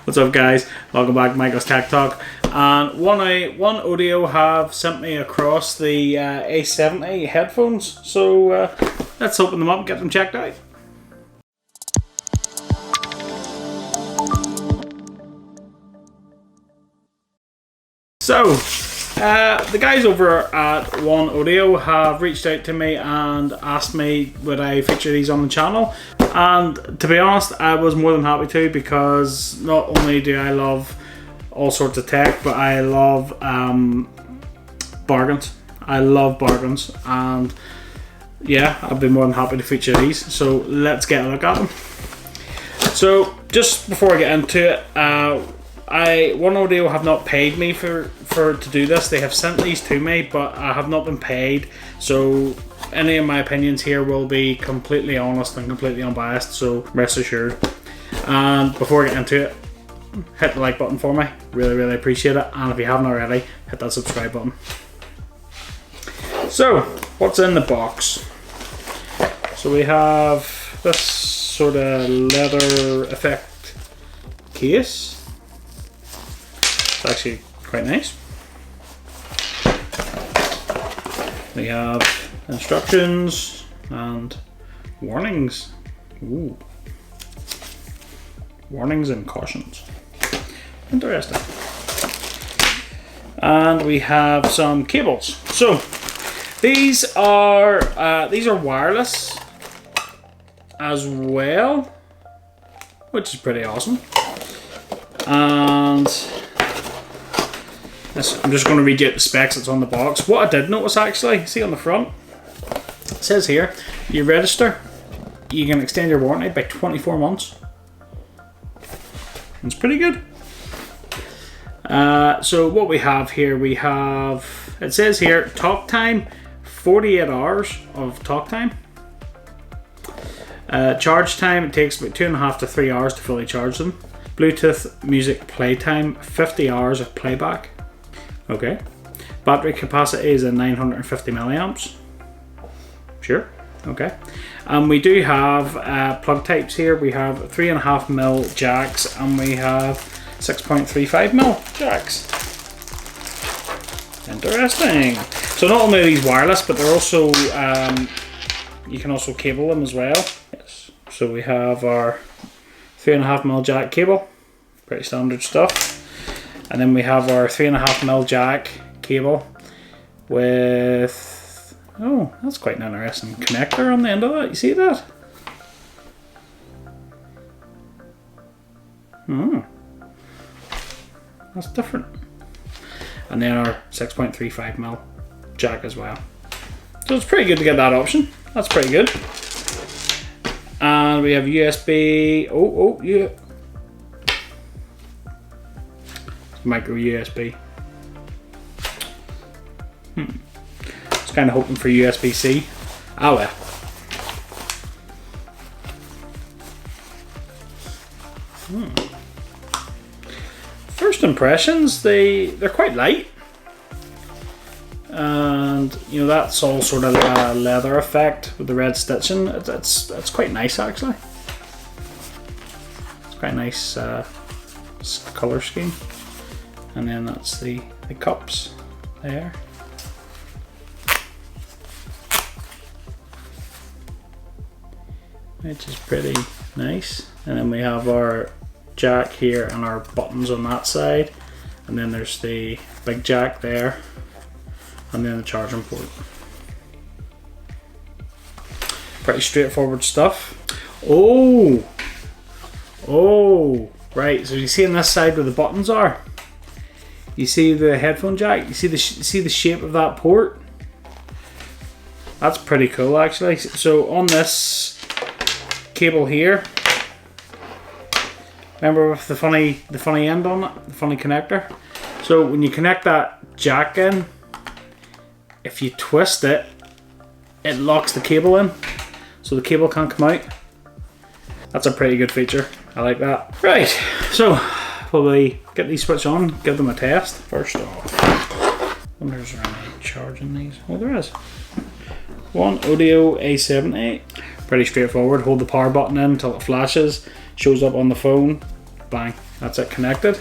What's up guys, welcome back to Michael's Tech Talk. And OneOdio have sent me across the A70 headphones, so let's open them up and get them checked out. So the guys over at OneOdio have reached out to me and asked me would I feature these on the channel, and to be honest I was more than happy to, because not only do I love all sorts of tech, but I love bargains. I love bargains, and yeah, I'd be more than happy to feature these, so let's get a look at them. So just before I get into it, OneOdio have not paid me for to do this. They have sent these to me, but I have not been paid, so any of my opinions here will be completely honest and completely unbiased, so rest assured. And before I get into it, hit the like button for me, really appreciate it, and if you haven't already, hit that subscribe button. So what's in the box? So we have this sort of leather effect case. It's actually quite nice. We have instructions and warnings. Ooh. Warnings and cautions. Interesting. And we have some cables. So these are wireless as well, which is pretty awesome. And I'm just going to read you out the specs that's on the box. What I did notice, actually, see on the front, it says here, you register, you can extend your warranty by 24 months. It's pretty good. So what we have here, it says here, talk time, 48 hours of talk time. Charge time, it takes about 2.5 to 3 hours to fully charge them. Bluetooth music playtime, 50 hours of playback. Okay. Battery capacity is a 950 milliamps. Sure. Okay. And we do have plug types here. We have 3.5mm jacks, and we have 6.35mm jacks. Interesting. So not only are these wireless, but they're also you can also cable them as well. Yes. So we have our 3.5mm jack cable, pretty standard stuff. And then we have our 3.5mm jack cable with, oh, that's quite an interesting connector on the end of that. You see that? That's different. And then our 6.35mm jack as well. So it's pretty good to get that option. That's pretty good. And we have USB. Yeah. Micro USB. I was kind of hoping for USB-C. Ah well. First impressions, they're quite light, and you know, that's all sort of a leather effect with the red stitching. It's quite nice, actually. It's quite a nice color scheme. And then that's the cups there. Which is pretty nice. And then we have our jack here and our buttons on that side. And then there's the big jack there. And then the charging port. Pretty straightforward stuff. Oh, right. So you see on this side where the buttons are? You see the headphone jack? You see the shape of that port? That's pretty cool, actually. So on this cable here, remember with the funny end on it, the funny connector? So when you connect that jack in, if you twist it, it locks the cable in, so the cable can't come out. That's a pretty good feature. I like that. Right, so probably get these switched on, give them a test. First off, I wonder is there any charging these? Oh, there is. OneOdio A70. Pretty straightforward. Hold the power button in until it flashes, shows up on the phone, bang, That's it connected.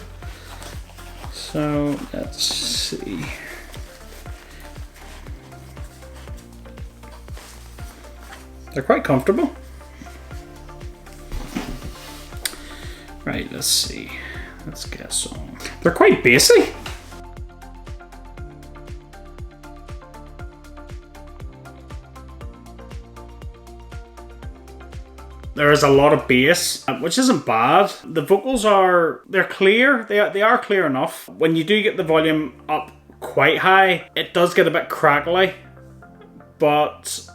So let's see. They're quite comfortable. Right, let's see. Let's get some. They're quite basic. There is a lot of bass, which isn't bad. The vocals they're clear. They are clear enough. When you do get the volume up quite high, it does get a bit crackly. But,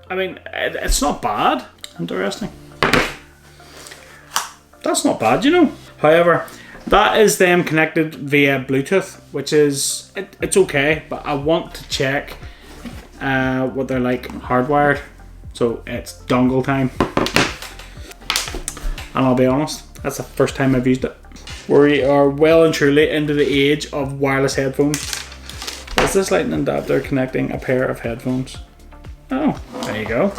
I mean, it's not bad. Interesting. That's not bad, you know. However, that is them connected via Bluetooth, which is, it's okay. But I want to check what they're like hardwired. So it's dongle time. And I'll be honest, that's the first time I've used it. We are well and truly into the age of wireless headphones. Is this lightning adapter connecting a pair of headphones? Oh, there you go.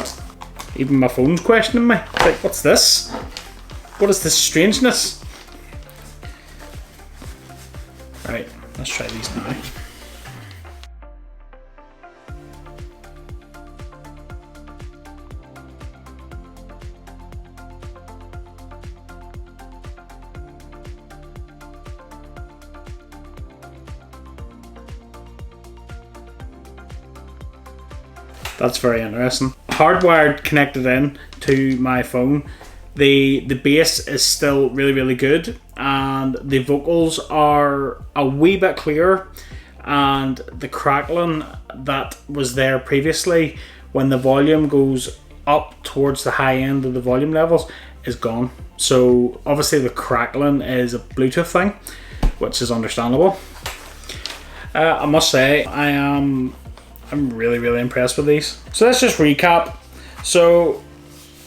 Even my phone's questioning me. It's like, what's this? What is this strangeness? Right, let's try these now. That's very interesting. Hardwired connected in to my phone. The bass is still really good, and the vocals are a wee bit clearer, and the crackling that was there previously when the volume goes up towards the high end of the volume levels is gone. So obviously the crackling is a Bluetooth thing, which is understandable. I must say I'm really impressed with these. So let's just recap. So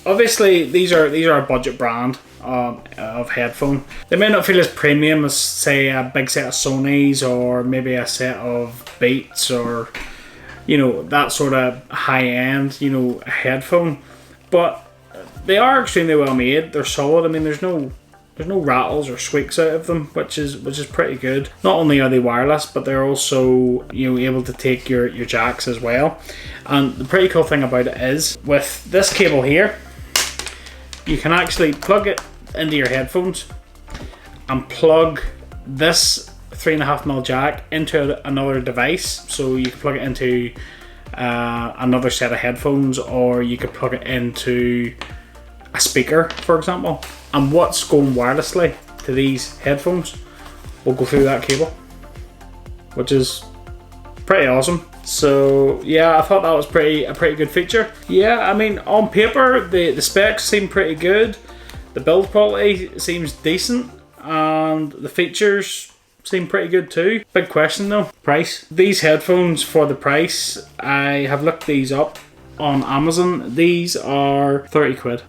obviously these are a budget brand of headphone. They may not feel as premium as, say, a big set of Sonys or maybe a set of Beats or, you know, that sort of high end, you know, headphone, but they are extremely well made. They're solid. I mean, there's no rattles or squeaks out of them, which is pretty good. Not only are they wireless, but they're also, you know, able to take your jacks as well. And the pretty cool thing about it is, with this cable here, you can actually plug it into your headphones and plug this 3.5mm jack into another device. So you can plug it into another set of headphones, or you could plug it into a speaker, for example. And what's going wirelessly to these headphones will go through that cable, which is pretty awesome. So yeah, I thought that was a pretty good feature. Yeah, I mean, on paper the specs seem pretty good, the build quality seems decent, and the features seem pretty good too. Big question though, price. These headphones, for the price, I have looked these up on Amazon. These are 30 quid.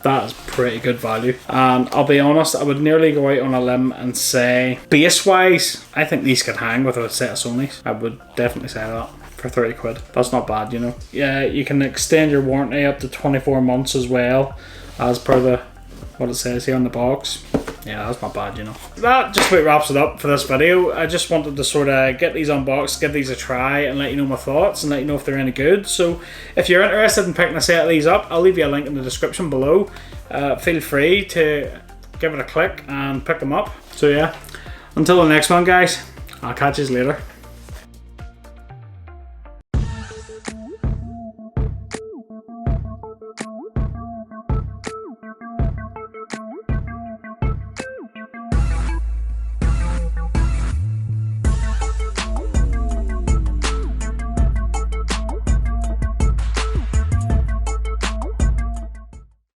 That is pretty good value, and I'll be honest, I would nearly go out on a limb and say, bass wise, I think these could hang with a set of Sonys. I would definitely say that for 30 quid. That's not bad, you know. Yeah, you can extend your warranty up to 24 months as well, as per what it says here on the box. Yeah, that's not bad, you know. That just about wraps it up for this video. I just wanted to sort of get these unboxed, give these a try, and let you know my thoughts and let you know if they're any good. So if you're interested in picking a set of these up, I'll leave you a link in the description below. Feel free to give it a click and pick them up. So yeah, until the next one, guys, I'll catch you later.